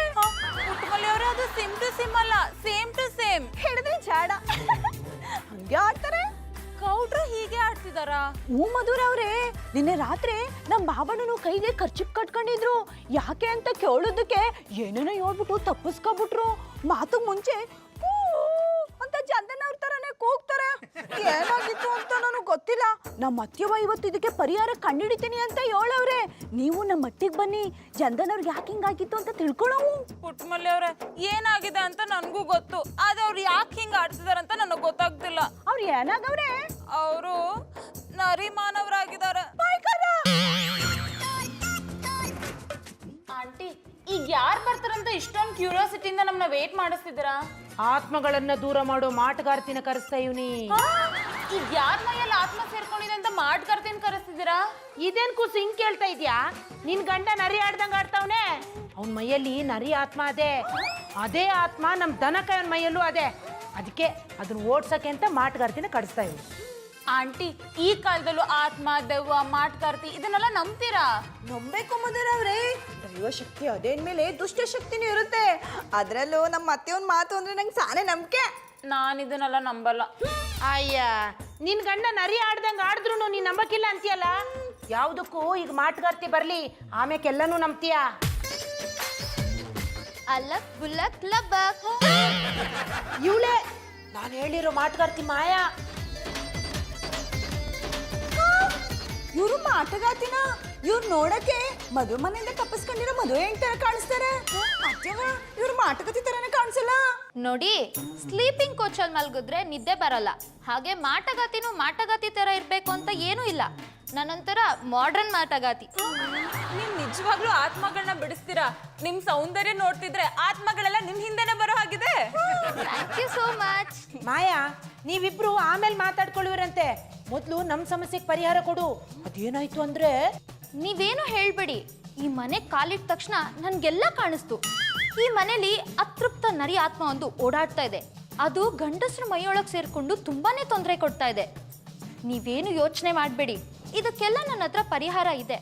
ಪುಟ್ಟಮಲ್ಲಿ ಅವ್ರೆ, ಅದು ಸಿಮ್ ಟು ಸಿಮ್ ಅಲ್ಲ, ಸೇಮ್ ಟು ಸೇಮ್. ಹೇಳಿದ್ರೆ ಚಾಡ. ಹಂಗೆ ಆಡ್ತಾರೆ. ಗೌಡ್ರು ಹೀಗೆ ಆಡ್ತಿದಾರಾ? ಮಧುರ ಅವ್ರೆ, ನಿನ್ನೆ ರಾತ್ರಿ ನಮ್ ಬಾಬಣ್ಣನು ಕೈಗೆ ಖರ್ಚು ಕಟ್ಕೊಂಡಿದ್ರು. ಯಾಕೆ ಅಂತ ಕೇಳೋದಕ್ಕೆ ಏನೇನೋ ಹೇಳ್ಬಿಟ್ಟು ತಪ್ಪಿಸ್ಕೊಬಿಟ್ರು. ಮಾತು ಮುಂಚೆ ಕೂ ಅಂತ ಚಂದನ್ ಅವ್ರ ತರನೇ ಕೂಗ್ತಾರೆ. ಏನಾಗಿತ್ತು ಅಂತ ನನಗೆ ಗೊತ್ತಿಲ್ಲ. ನಮ್ಮ ಅತ್ತೆವ ಇವತ್ತು ಇದಕ್ಕೆ ಪರಿಹಾರ ಕಂಡಿಡಿತೀನಿ ಅಂತ ಹೇಳವ್ರೆ. ನೀವು ನಮ್ಮ ಮಟ್ಟಿಗೆ ಬನ್ನಿ, ಚಂದನ್ ಅವ್ರಿಗೆ ಯಾಕೆ ಹಿಂಗಾಗಿತ್ತು ಅಂತ ತಿಳ್ಕೊಳ್ಳೋವು. ಪುಟ್ಟಮಲ್ಲಿ ಅವ್ರೆ, ಏನಾಗಿದೆ ಅಂತ ನನ್ಗೂ ಗೊತ್ತು, ಆದ್ರೆ ಅವ್ರು ಯಾಕೆ ಹಿಂಗ ಆಡ್ತಿದಾರಂತ ನನಗೆ ಗೊತ್ತಾಗ್ತಿಲ್ಲ. ಅವ್ರು ಏನಾಗವ್ರೆ? ಅವರು ನರಿ ಮಾನವರಾಗಿದ್ದಾರೆ. ಆಂಟಿ, ಈಗ ಯಾರು ಬರ್ತಾರಂತ ಇಷ್ಟೊಂದು ಕ್ಯೂರಿಯಾಸಿಟಿಯಿಂದ ನಮ್ಮನ್ನ ವೇಟ್ ಮಾಡಿಸ್ತಿದ್ದೀರಾ? ಆತ್ಮಗಳನ್ನ ದೂರ ಮಾಡೋ ಮಾಟಗಾರ್ತಿನ ಕರೆಸ್ತಾ ಇವ್ನಿ. ಈಗ ಯಾರ ಮೈಯಲ್ಲಿ ಆತ್ಮ ಸೇರ್ಕೊಂಡಿದೆ ಅಂತ ಮಾಟ್ಕರ್ತೀನಿ ಕರೆಸ್ತಿದ್ದೀರಾ? ಇದೇನ್ ಕೂಸು ಹಿಂಗ್ ಕೇಳ್ತಾ ಇದ್ಯಾ? ನಿನ್ ಗಂಡ ನರಿ ಆಡ್ದಂಗ ಆಡ್ತಾವ್ನೆ. ಅವನ್ ಮೈಯಲ್ಲಿ ನರಿ ಆತ್ಮ ಅದೇ ಆತ್ಮ ನಮ್ ದನಕಾಯನ್ ಮೈಯಲ್ಲೂ ಅದೇ. ಅದಕ್ಕೆ ಅದನ್ನ ಓಡ್ಸಕ್ಕೆ ಅಂತ ಮಾಟಗಾರ್ತಿನ ಕರೆಸ್ತಾ ಇವ್ನಿ. ಆಂಟಿ, ಈ ಕಾಲದಲ್ಲೂ ಆತ್ಮ, ದೆವ್ವ, ಮಾಟ್ಕರ್ತಿ ಇದನ್ನೆಲ್ಲ ನಂಬ್ತೀರಾ? ನಂಬೇಕು ಮಧುರ ಅವ್ರೆ. ದೈವ ಶಕ್ತಿ ಅದೇನ್ಮೇಲೆ ದುಷ್ಟ ಶಕ್ತಿನೂ ಇರುತ್ತೆ. ಅದ್ರಲ್ಲೂ ನಮ್ಮ ಅತ್ತೆಯವನ್ ಮಾತು ಅಂದ್ರೆ ನಂಗೆ ಸಾನೆ ನಂಬಿಕೆ. ನಾನು ಇದನ್ನೆಲ್ಲ ನಂಬಲ್ಲ. ಅಯ್ಯ, ನಿನ್ ಗಂಡ ನರಿ ಆಡ್ದಂಗ ಆಡಿದ್ರು ನೀನ್ ನಂಬಕ್ಕಿಲ್ಲ ಅಂತೀಯಲ್ಲ. ಯಾವ್ದಕ್ಕೂ ಈಗ ಮಾಟಗಾರ್ತಿ ಬರ್ಲಿ, ಆಮೇಲೆ ಎಲ್ಲನೂ ನಂಬ್ತೀಯ. ಅಲಕ್ ಬುಲಕ್ ಲಬಕ್. ಇವಳೆ ನಾನು ಹೇಳಿರೋ ಮಾಟಗಾರ್ತಿ ಮಾಯಾ. ಇವ್ರು ಮಾಟಗಾತಿನ? ಇವ್ರು ನೋಡಕ್ಕೆ ಮದುವೆ ಮನೆಯಿಂದ ತಪ್ಪಿಸ್ಕೊಂಡಿರೋ ಮದುವೆ ಹೆಂಗ್ ತರ ಕಾಣಿಸ್ತಾರೆ. ಇವ್ರು ಮಾಟಗಾತಿ ತರನೇ ಕಾಣಿಸಲ್ಲ ನೋಡಿ. ಸ್ಲೀಪಿಂಗ್ ಕೋಚ್ ಅಲ್ಲಿ ಮಲ್ಗಿದ್ರೆ ನಿದ್ದೆ ಬರಲ್ಲ. ಹಾಗೆ ಮಾಟಗಾತಿನೂ ಮಾಟಗಾತಿ ತರ ಇರ್ಬೇಕು ಅಂತ ಏನೂ ಇಲ್ಲ. ನನ್ನೊಂಥರ ಮಾಡರ್ನ್ ಮಾಟಗಾತಿ. ನೀವ್ ನಿಜವಾಗ್ಲೂ ಆತ್ಮಗಳನ್ನ ಬಿಡಿಸ್ತೀರಾ? ನಿಮ್ ಸೌಂದರ್ಯ ನೋಡ್ತಿದ್ರೆ ಆತ್ಮಗಳೆಲ್ಲ ನಿಮ್ ಹಿಂದೆನೆ ಬರೋ ಹಾಗಿದೆ. Thank you so much. Maya, ನೀವಿಬ್ರು ಆಮೇಲೆ ಮಾತಾಡ್ಕೊಳ್ಳುವಿರಂತೆ. ಮೊದಲು ನಮ್ಮ ಸಮಸ್ಯೆಗೆ ಪರಿಹಾರ ಕೊಡು. ಅದೇನಾಯ್ತು ಅಂದ್ರೆ, ನೀವೇನು ಹೇಳ್ಬೇಡಿ. ಈ ಮನೆ ಕಾಲಿಟ್ಟ ತಕ್ಷಣ ನನ್ಗೆಲ್ಲ ಕಾಣಿಸ್ತು. ಈ ಮನೇಲಿ ಅತೃಪ್ತ ನರಿ ಆತ್ಮ ಒಂದು ಓಡಾಡ್ತಾ ಇದೆ. ಅದು ಗಂಡಸ್ರ ಮೈಯೊಳಗೆ ಸೇರ್ಕೊಂಡು ತುಂಬಾನೇ ತೊಂದರೆ ಕೊಡ್ತಾ ಇದೆ. ನೀವೇನು ಯೋಚನೆ ಮಾಡಬೇಡಿ, ಇದಕ್ಕೆಲ್ಲ ನನ್ನ ಹತ್ರ ಪರಿಹಾರ ಇದೆ.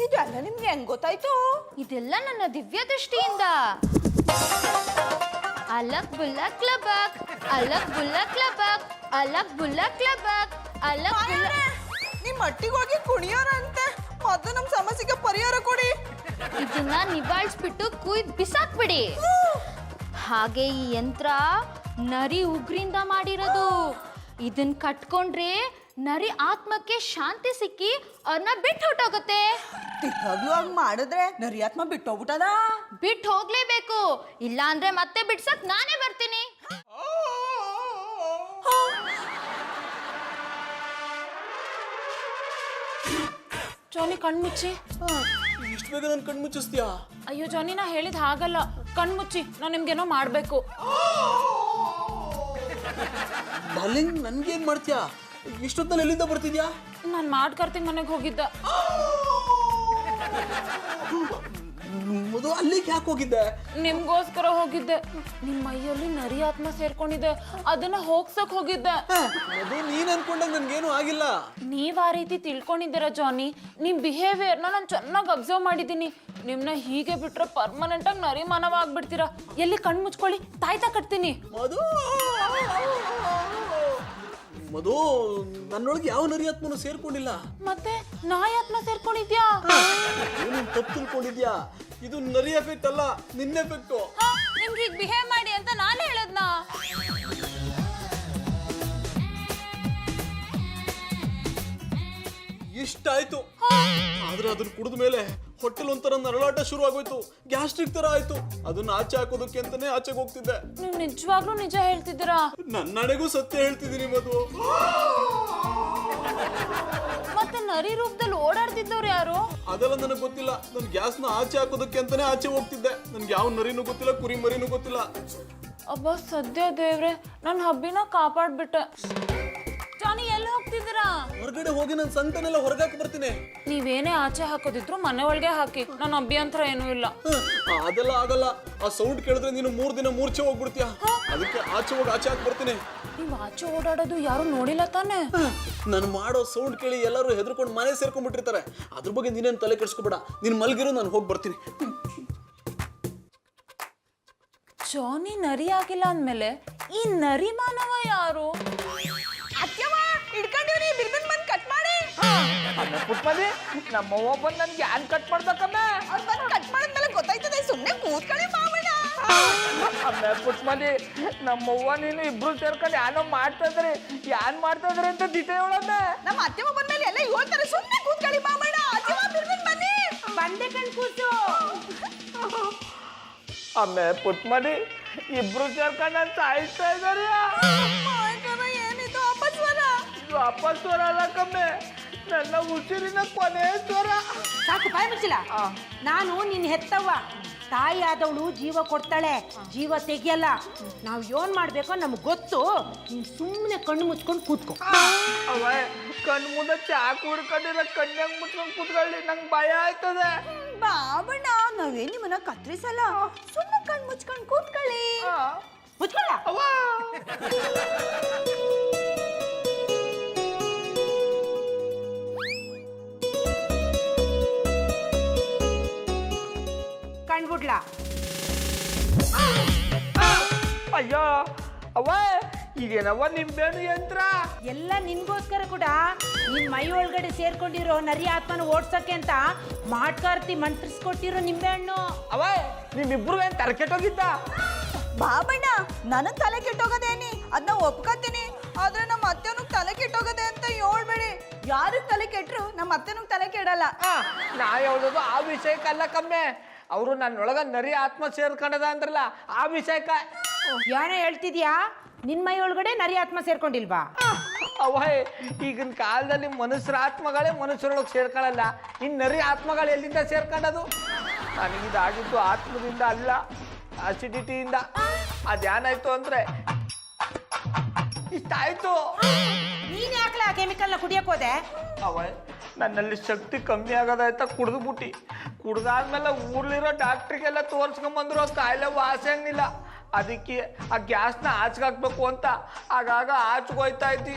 ಇದೆಲ್ಲ ನಿಮ್ಗೆ ಹೆಂಗ್ ಗೊತ್ತಾಯ್ತು? ಇದೆಲ್ಲ ನನ್ನ ದಿವ್ಯ ದೃಷ್ಟಿಯಿಂದ. ಅಲಕ್ ಬುಲ್ಲಕ್ ಲಬಕ್, ಅಲಕ್ ಬುಲ್ಲಕ್ ಲಬಕ್, ಅಲಕ್ ಬುಲ್ಲಕ್ ಲಬಕ್, ಅಲಕ್ ಬುಲ್ಲಕ್. ನಿಮ್ ಮಟ್ಟಿಗೆ ಹೋಗಿ ಕುಣಿಯೋರಂತೆ ಮೊದಲು ನಮ್ಮ ಸಮಸ್ಯೆಗೆ ಪರಿಹಾರ ಕೊಡಿ. ಇದನ್ನ ನಿಭಾಯಿಸ್ಬಿಟ್ಟು ಕುಯ್ದು ಬಿಸಾಕ್ಬಿಡಿ. ಹಾಗೆ ಈ ಯಂತ್ರ ನರಿ ಉಗ್ರಿಂದ ಮಾಡಿರೋದು. ಇದನ್ನ ಕಟ್ಕೊಂಡ್ರೆ ನರಿ ಆತ್ಮಕ್ಕೆ ಶಾಂತಿ ಸಿಕ್ಕಿ ಅವ್ರನ್ನ ಬಿಟ್ಟು ಹೊಟ್ಟೋಗುತ್ತೆ. ತಿಕ್ಕಾಗ್ಲೂ ಹಂಗ್ ಮಾಡಿದ್ರೆ ನರಿ ಆತ್ಮ ಬಿಟ್ಟೋಗ್ಬಿಟ್ಟದ. ಬಿಟ್ಟು ಹೋಗ್ಲೇಬೇಕು, ಇಲ್ಲ ಅಂದ್ರೆ ಮತ್ತೆ ಬಿಡ್ಸಕ್ ನಾನೇ ಬರ್ತೀನಿ. ಜಾನಿ ಕಣ್ಮುಚ್ಚಿ. ಇಷ್ಟು ಬೇಗ ನನ್ನ ಕಣ್ಣು ಮುಚ್ಚಿಸ್ತೀಯಾ? ಅಯ್ಯೋ ಜಾನಿ, ನಾ ಹೇಳಿದ ಹಾಗಲ್ಲ. ಕಣ್ಮುಚ್ಚಿ, ನಾನು ನಿಮ್ಗೇನೋ ಮಾಡ್ಬೇಕು. ಡಾರ್ಲಿಂಗ್, ನನ್ಗೇನ್ ಮಾಡ್ತೀಯಾ? ಇಷ್ಟೊತ್ತಲ್ಲಿ ಎಲ್ಲಿಂದ ಬರ್ತಿದ್ಯಾ? ನಾನು ಮಾಡ್ಕರ್ತಿ ಮನೆಗೆ ಹೋಗಿದ್ದೆ. ಮಧು, ಅಲ್ಲಿಗೆ ಯಾಕೆ ಹೋಗಿದ್ದೆ? ನಿಮ್ಗೋಸ್ಕರ ಹೋಗಿದ್ದೆ. ನಿಮ್ಮ ಮೈಯಲ್ಲಿ ನರಿ ಆತ್ಮ ಸೇರ್ಕೊಂಡಿದೆ, ಅದನ್ನ ಹೋಗ್ಸಕ್ ಹೋಗಿದ್ದೆ. ಮಧು, ನೀನ್ ಅನ್ಕೊಂಡಾಗ ನನ್ಗೇನು ಆಗಿಲ್ಲ. ನೀವ್ ಆ ರೀತಿ ತಿಳ್ಕೊಂಡಿದ್ದೀರ ಜಾನಿ. ನಿಮ್ ಬಿಹೇವಿಯರ್ನ ನಾನು ಚೆನ್ನಾಗಿ ಅಬ್ಸರ್ವ್ ಮಾಡಿದ್ದೀನಿ. ನಿಮ್ನ ಹೀಗೆ ಬಿಟ್ರೆ ಪರ್ಮನೆಂಟ್ ಆಗಿ ನರಿ ಮಾನವ ಆಗ್ಬಿಡ್ತೀರಾ. ಎಲ್ಲಿ ಕಣ್ ಮುಚ್ಕೊಳ್ಳಿ, ತಾಯ್ತಾ ಕಟ್ತೀನಿ. ಮಧು, ಮಧು, ನನ್ನೊಳಗೆ ಯಾವ ನರಿ ಆತ್ಮನು ಸೇರ್ಕೊಂಡಿಲ್ಲ. ಮತ್ತೆ ನಾಯಿ ಆತ್ಮ ಸೇರ್ಕೊಂಡಿದ್ಯಾ? ನೀನು ತಪ್ಪು ತಿಳ್ಕೊಂಡಿದ್ಯಾ. ಇದು ನರಿ ಎಫೆಕ್ಟ್ ಅಲ್ಲ, ನಿನ್ನ ಎಫೆಕ್ಟ್. ನಿಮ್ಗೆ ಈಗ ಬಿಹೇವ್ ಮಾಡಿ ಅಂತ ನಾನು ಹೇಳದ್ನಾ? ಇಷ್ಟಾಯ್ತು. ಆದ್ರೆ ಅದನ್ನ ಕುಡಿದ ಮೇಲೆ ಹೊಟ್ಟೆಲ್ ಒಂಥರ ನರಳಾಟ ಶುರು ಆಗೋಯ್ತು. ಗ್ಯಾಸ್ಟ್ರಿಕ್ ತರ ಆಯ್ತು. ಅದನ್ನ ಆಚೆ ಹಾಕೋದಕ್ಕೆ ಅಂತಾನೆ ಆಚೆಗೆ ಹೋಗ್ತಿದ್ದೆ. ನೀವು ನಿಜವಾಗ್ಲೂ ನಿಜ ಹೇಳ್ತಿದ್ದೀರಾ? ನನ್ನಡೆಗೂ ಸತ್ಯ ಹೇಳ್ತಿದ್ದೀನಿ ಮಧು. ಮತ್ತೆ ನರಿ ರೂಪದಲ್ಲಿ ಓಡಾಡ್ತಿದ್ದವ್ರು ಯಾರು? ಅದೆಲ್ಲ ನನಗೆ ಗೊತ್ತಿಲ್ಲ. ನನ್ ಗ್ಯಾಸ್ನ ಆಚೆ ಹಾಕೋದಕ್ಕೆ ಅಂತಾನೆ ಆಚೆ ಹೋಗ್ತಿದ್ದೆ. ನನ್ಗೆ ಯಾವ ನರಿನೂ ಗೊತ್ತಿಲ್ಲ, ಕುರಿ ಮರಿನೂ ಗೊತ್ತಿಲ್ಲ. ಅಬ್ಬಾ ಸದ್ಯ ದೇವ್ರೆ, ನನ್ನ ಹಬ್ಬಿನ ಕಾಪಾಡ್ಬಿಟ್ಟೆ. ಜಾನಿ, ಎಲ್ಲಿ ಹೋಗ್ತಿದ್ದೀರಾ? ಹೊರಗಡೆ ಹೋಗಿ ನನ್ನ ಸಂಕಟನೆಲ್ಲ ಹೊರಗಾಕಿ ಬರ್ತೀನಿ. ನೀವೇನೇ ಆಚೆ ಹಾಕೋದಿದ್ರು ಮನೆ ಒಳಗೆ ಹಾಕಿ, ನನ್ನ ಅಭ್ಯಂತರ ಏನೂ ಇಲ್ಲ. ಅದೆಲ್ಲ ಆಗಲ್ಲ. ಆ ಸೌಂಡ್ ಕೇಳಿದ್ರೆ ನೀನು 3 ದಿನ ಮೂರ್ಛೆ ಹೋಗ್ಬಿಡ್ತೀಯ. ಅದಕ್ಕೆ ಆಚೆ ಹೋಗಿ ಆಚೆ ಹಾಕಿ ಬರ್ತೀನಿ. ನೀವು ಆಚೆ ಓಡಾಡೋದು ಯಾರು ನೋಡಿಲ್ಲ ತಾನೆ? ನಾನು ಮಾಡೋ ಸೌಂಡ್ ಕೇಳಿ ಎಲ್ಲರೂ ಹೆದರ್ಕೊಂಡು ಮನೆ ಸೇರ್ಕೊಂಡ್ಬಿಟ್ಟಿರ್ತಾರೆ. ಅದ್ರ ಬಗ್ಗೆ ನೀನೇನು ತಲೆ ಕೆಡಿಸ್ಕೊಬೇಡ. ನೀನ್ ಮಲ್ಗಿರು, ನಾನು ಹೋಗಿ ಬರ್ತೀನಿ. ಜಾನಿ ನರಿ ಆಗಿಲ್ಲ ಅಂದ್ಮೇಲೆ ಈ ನರಿ ಮಾನವ ಯಾರು? ಅತ್ಯವ ಹಿಡ್ಕೊಂಡಿವ್ರಿ, ಬಿರ್ಬಿನ್ ಬಂದ್ ಕಟ್ ಮಾಡಿ. ಪುಟ್ಮದಿ, ನಮ್ಮವ್ವ ಬಂದು ನನ್ಗೆ ಯಾನ್ ಕಟ್ ಮಾಡ್ಬೇಕಮ್ಮ? ಅವ್ರು ಬಂದ್ ಕಟ್ ಮಾಡಿದ್ಮೇಲೆ ಗೊತ್ತಾಯ್ತದೆ. ಸುಮ್ಮನೆ ಕೂತ್ಕೊಳ್ಳಿ ಮಾವಣ್ಣ. ಅಮ್ಮ ಪುಟ್ಮದಿ, ನಮ್ಮವ್ವ ನೀನು ಇಬ್ರು ಸೇರ್ಕೊಂಡು ಯಾನೋ ಮಾಡ್ತಿದ್ರಿ. ಯಾನ್ ಮಾಡ್ತಿದ್ರಿ ಅಂತ ದಿಟ ಹೇಳಮ್ಮ. ನಮ್ಮ ಅತ್ಯವ ಬಂದ್ಮೇಲೆ ಎಲ್ಲ ಹೇಳ್ತಾರೆ. ಸುಮ್ಮನೆ ಕೂತ್ಕೊಳ್ಳಿ ಮಾವಣ್ಣ. ಅತ್ಯವ ಬಿರ್ಬಿನ್ ಬನ್ನಿ. ಬಂದೆ ಕಣ್ ಕೂಸು. ಅಮ್ಮ ಪುಟ್ಮದಿ, ಇಬ್ರು ಸೇರ್ಕೊಂಡು ನಾನು ಸಾಯಿಸ್ತಾ ಇದಾರೆ. ಏನಿದು ಅಪಸ್ವರ? ಇದು ಅಪಸ್ವರ ಅಲ್ಲ ಕಮ್ಮೆ, ನನ್ನ ಉಸಿರಿನ ಕೊನೆ ಸ್ವರ. ಸಾಕು, ಬಾಯ್ ಮುಚ್ಚಿಲ್ಲ. ನಾನು ನಿನ್ನ ಹೆತ್ತವ್ವ. ತಾಯಿ ಆದವಳು ಜೀವ ಕೊಡ್ತಾಳೆ, ಜೀವ ತೆಗಿಯಲ್ಲ. ನಾವು ಏನ್ ಮಾಡ್ಬೇಕೋ ನಮ್ಗೆ ಗೊತ್ತು. ನೀನ್ ಸುಮ್ಮನೆ ಕಣ್ಣು ಮುಚ್ಕೊಂಡು ಕೂತ್ಕೋ. ಅವ ಕಣ್ಣು ಮುಂದೆ ಚಾ ಕುಡ್ಕೊಂಡಿಲ್ಲ, ಕಣ್ಣಾಗ ಮುಚ್ಕೊಂಡು ಕೂತ್ಕೊಳ್ಳಿ, ನಂಗೆ ಭಯ ಆಯ್ತದೆ. ಬಾಬಣ್ಣ, ನಾವೇನ್ ನಿಮ್ಮನ್ನ ಕತ್ರಿಸಲ್ಲ. ಸುಮ್ಮನೆ ಕಣ್ ಮುಚ್ಕೊಂಡು ಕೂತ್ಕೊಳ್ಳಿ. ಮುಚ್ಕೊಳ್ಳ. ಅವ್ವ ಕಂಡ್ಬಿಡ್ಲ. ಅಯ್ಯೋ ಅವ್ವ, ಇದೇನವ್ವ ನಿಂಬೆಹಣ್ಣು ಯಂತ್ರ? ಎಲ್ಲ ನಿನ್ಗೋಸ್ಕರ ಕೂಡ ನಿನ್ ಮೈ ಒಳಗಡೆ ಸೇರ್ಕೊಂಡಿರೋ ನರಿ ಆತ್ಮನ ಓಡ್ಸಕ್ಕೆ ಅಂತ ಮಾಡ್ಕಾರ್ತಿ ಮಂತ್ರಿಸ್ಕೊಟ್ಟಿರೋ ನಿಂಬೆಹಣ್ಣು. ಅವ ನಿಮ್ಮಿಬ್ರು ಏನ್ ತರಕೆಟ್ಟೋಗಿದ್ದ? ಬಾಬಣ್ಣ, ನನಗ್ ತಲೆ ಕೆಟ್ಟೋಗದೇನಿ, ಅದನ್ನ ಒಪ್ಕೋತೀನಿ. ಆದ್ರೆ ನಮ್ಮ ಅತ್ತೆನೂ ತಲೆ ಕೆಟ್ಟೋಗದೆ ಅಂತ ಹೇಳ್ಬೇಡಿ. ಯಾರಿಗ್ ತಲೆ ಕೆಟ್ರು ನಮ್ಮ ಅತ್ತೆನೂ ತಲೆ ಕೆಡಲ್ಲ. ನಾ ಹೇಳ್ದದು ಆ ವಿಷಯಕ್ಕಲ್ಲ ಕಮ್ಮೆ. ಅವರು ನನ್ನೊಳಗ ನರಿ ಆತ್ಮ ಸೇರ್ಕೊಂಡದ ಅಂದ್ರಲ್ಲ, ಆ ವಿಷಯಕ್ಕ. ಯಾರೋ ಹೇಳ್ತಿದ್ಯಾ ನಿನ್ ಮೈ ಒಳಗಡೆ ನರಿ ಆತ್ಮ ಸೇರ್ಕೊಂಡಿಲ್ವಾ? ಅವ್ವ, ಈಗಿನ ಕಾಲದಲ್ಲಿ ಮನುಷ್ಯರ ಆತ್ಮಗಳೇ ಮನುಷ್ಯರೊಳಗೆ ಸೇರ್ಕೊಳ್ಳಲ್ಲ. ಇನ್ನು ನರಿ ಆತ್ಮಗಳು ಎಲ್ಲಿಂದ ಸೇರ್ಕೊಂಡದು? ನನಗಿದಾಗಿದ್ದು ಆತ್ಮದಿಂದ ಅಲ್ಲ, ಅಸಿಡಿಟಿಯಿಂದ. ಅದೇನಾಯ್ತು ಅಂದ್ರೆ ಇಷ್ಟಾಯ್ತು. ನೀನ್ ಯಾಕಲ ಕೆಮಿಕಲ್ನ ಕುಡಿಯಕ್ ಹೋದೆ? ಅವ ನನ್ನಲ್ಲಿ ಶಕ್ತಿ ಕಮ್ಮಿ ಆಗೋದಾಯ್ತಾ ಕುಡ್ದುಬಿಟ್ಟು. ಕುಡ್ದಾದ್ಮೇಲೆ ಊರ್ಲಿರೋ ಡಾಕ್ಟ್ರಿಗೆಲ್ಲ ತೋರ್ಸ್ಕೊಂಬಂದ್ರು ಆ ಕಾಯಿಲೆ ವಾಸಿ ಆಗ್ಲಿಲ್ಲ. ಅದಕ್ಕೆ ಆ ಗ್ಯಾಸ್ನ ಆಚೆಗೆ ಹಾಕ್ಬೇಕು ಅಂತ ಆಗಾಗ ಆಚೆಗೋಯ್ತಾ ಇದ್ದಿ.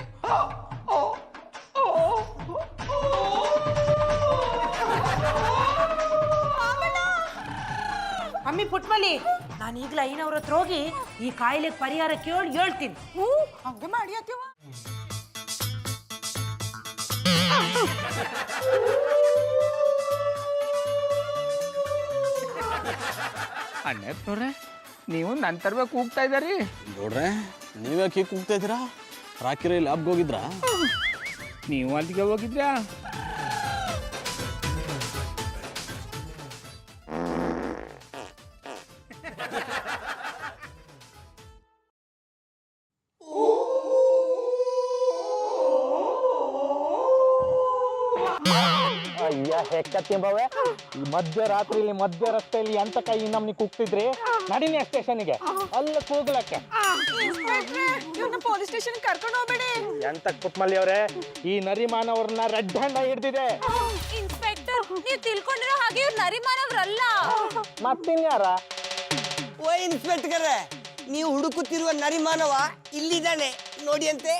ಅಮ್ಮಿ ಪುಟ್ಮಲಿ, ನಾನು ಈಗಲ ಐನವ್ರ ಹತ್ರ ಹೋಗಿ ಈ ಕಾಯಿಲೆಗೆ ಪರಿಹಾರ ಕೇಳಿ ಹೇಳ್ತೀನಿ. ಹಂಗೆ ಮಾಡಿ ಅತ್ಯವ. ಅಣ್ಣವ್ರೆ ನೀವು ನನ್ನ ತರ್ಬೇಕು ಹೋಗ್ತಾ ಇದ್ದಾರಿ. ನೋಡ್ರೆ ನೀವ್ಯಾಕೆ ಹೀಗೆ ಕೂಗ್ತಾ ಇದ್ದೀರಾ? ರಾಕಿರ ಲ್ಯಾಬ್ಗೆ ಹೋಗಿದ್ರಾ? ನೀವು ಅಲ್ಲಿಗೆ ಹೋಗಿದ್ರಾ? ಅಯ್ಯ ಹೆಕ್ಕತ್ತಿಂಬವೆ ಈ ಮಧ್ಯರಾತ್ರಿಲಿ ಮಧ್ಯ ರಸ್ತೆಯಲ್ಲಿ ಎಂತ ಕೈ ನಮ್ನಿ ಕೂಗ್ತಿದ್ರಿ? ನಡೀನಿ ಸ್ಟೇಷನ್ಗೆ ಅಲ್ಲ ಕೂಗ್ಲಕ್ಕೆ. ಪೊಲೀಸ್ ಸ್ಟೇಷನ್ ಕರ್ಕೊಂಡು ಹೋಗ್ಬೇಡಿ. ಎಂತ ಕುಟ್ಮಲ್ಲಿ ಅವ್ರೆ, ಈ ನರಿಮಾನವ್ರನ್ನ ರೆಡ್ ಹ್ಯಾಂಡ್ ಹಿಡ್ದಿದೆ. ಇನ್ಸ್ಪೆಕ್ಟರ್, ನೀವು ತಿಳ್ಕೊಂಡಿರೋ ಹಾಗೆ ಇವ್ರು ನರಿಮಾನವ್ರಲ್ಲ. ಮತ್ತಿನ್ಯಾರ? ಓ ಇನ್ಸ್ಪೆಕ್ಟರ್, ನೀವು ಹುಡುಕುತ್ತಿರುವ ನರಿಮಾನವ ಇಲ್ಲಿದ್ದಾನೆ ನೋಡಿ ಅಂತೆ.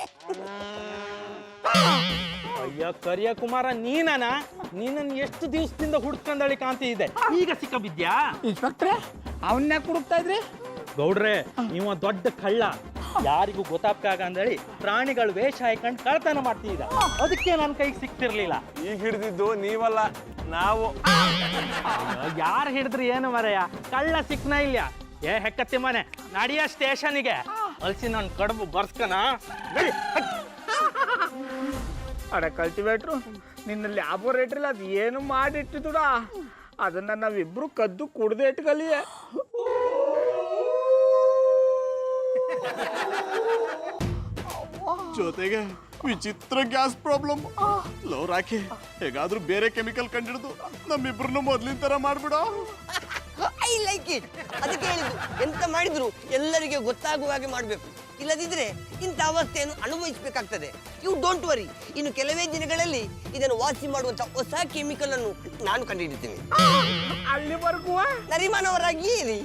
ಅಯ್ಯ ಕರಿಯ ಕುಮಾರ, ನೀನನ ನೀನನ್ನ ಎಷ್ಟು ದಿವಸದಿಂದ ಹುಡ್ಕೊಂಡಳಿ ಕಾಂತಿ ಇದೆ, ಈಗ ಸಿಕ್ಕ ಬಿದ್ಯಾ? ಇನ್ಸ್ಪೆಕ್ಟ್ರೆ ಅವನ್ನ ಹುಡುಕ್ತಾ ಇದ್ರಿ? ಗೌಡ್ರೆ, ನೀವು ದೊಡ್ಡ ಕಳ್ಳ, ಯಾರಿಗೂ ಗೊತ್ತಾಗ್ತಾಗ ಅಂದೇಳಿ ಪ್ರಾಣಿಗಳು ವೇಷ ಹಾಕೊಂಡು ಕಳ್ತನ ಮಾಡ್ತಿದ್ದ, ಅದಕ್ಕೆ ನನ್ನ ಕೈಗೆ ಸಿಕ್ತಿರ್ಲಿಲ್ಲ. ಈಗ ಹಿಡಿದಿದ್ದು ನೀವಲ್ಲ, ನಾವು. ಯಾರು ಹಿಡಿದ್ರಿ ಏನು ಮರೆಯ, ಕಳ್ಳ ಸಿಕ್ನ ಇಲ್ಲ. ಏ ಹೆಕ್ಕತ್ತಿ ಮನೆ, ನಡಿಯ ಸ್ಟೇಷನ್ಗೆ. ಅಲ್ಸಿ ನನ್ನ ಕಡುಬು ಬರ್ಸ್ಕನ. ಅಡ ಕಲ್ಟಿವೇಟ್ರು, ನಿನ್ನ ಲ್ಯಾಬೋರೇಟ್ರಿಲಿ ಅದು ಏನು ಮಾಡಿಟ್ಟಿದುಡ, ಅದನ್ನ ನಾವಿಬ್ರು ಕದ್ದು ಕುಡ್ದು ಇಟ್ಕಲಿಯೇ. ಜೊತೆಗೆ ವಿಚಿತ್ರ ಗ್ಯಾಸ್ ಪ್ರಾಬ್ಲಮ್. ಲೋ ರಾಕಿ, ಹೇಗಾದ್ರೂ ಬೇರೆ ಕೆಮಿಕಲ್ ಕಂಡಿಡ್ದು ನಮ್ಮಿಬ್ರನ್ನ ಮೊದ್ಲಿನ ತರ ಮಾಡ್ಬಿಡ. I like it. ಅದಕ್ಕೆ ಹೇಳಿದ್ದು, ಎಂತ ಮಾಡಿದ್ರು ಎಲ್ಲರಿಗೆ ಗೊತ್ತಾಗುವ ಹಾಗೆ ಮಾಡಬೇಕು, ಇಲ್ಲದಿದ್ರೆ ಇಂಥ ಅವಸ್ಥೆಯನ್ನು ಅನುಭವಿಸಬೇಕಾಗ್ತದೆ. ಯು ಡೋಂಟ್ ವರಿ, ಇನ್ನು ಕೆಲವೇ ದಿನಗಳಲ್ಲಿ ಇದನ್ನು ವಾಸಿ ಮಾಡುವಂತ ಹೊಸ ಕೆಮಿಕಲ್ ಅನ್ನು ನಾನು ಕಂಡುಹಿಡಿತೀನಿ. ಅಲ್ಲಿವರೆಗೂ ನರಿಮಾನವರಾಗಿಯೇ ಇರಿ.